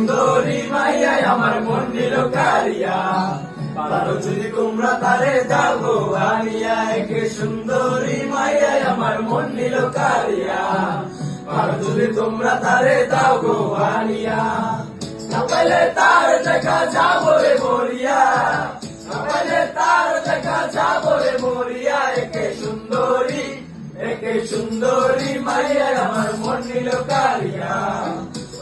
সুন্দরী মাইয়াই আমার মন নিল কারিয়া, পারো যদি তোমরা তারে দাও গো আনিয়া। একে সুন্দরী মাইয়াই আমার মন নিল কারিয়া, পারো যদি তোমরা তারে দাও গো আনিয়া। না পাইলে তার দেখা যাবো রে মরিয়া, না পাইলে তার দেখা যাবো রে মরিয়া। একে সুন্দরী মাইয়াই আমার মন নিল কারিয়া,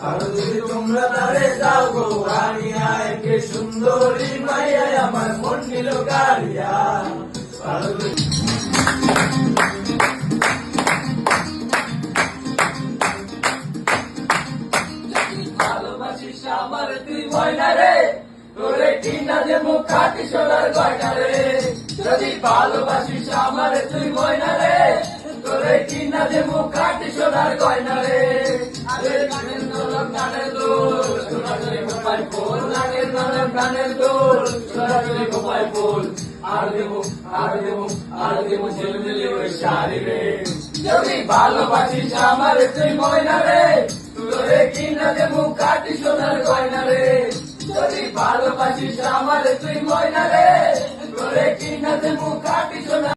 পারো যদি তোমরা তারে দাও গো আনিয়া। একে সুন্দরী মাইয়াই আমার মন নিল কারিয়া, পারো যদি ভালোবাসিস আমার তুই ময়না রে, তোরে কিনা দেবো খাটি সোনার গয়না রে। যদি ভালোবাসিস আমার তুই ময়না রে, তোরে কিনা দেবো খাটি সোনার গয়না রে। আরে গানের নরম গানের দোল, সোনা চলে গোপাল ফুল, গানের নরম গানের দোল, সোনা চলে গোপাল ফুল। আর দেবো ঝিলমিলি ওই শাড়ি রে। যদি ভালোবাসিস আমার তুই ময়না রে, তোরে কিনা দেবো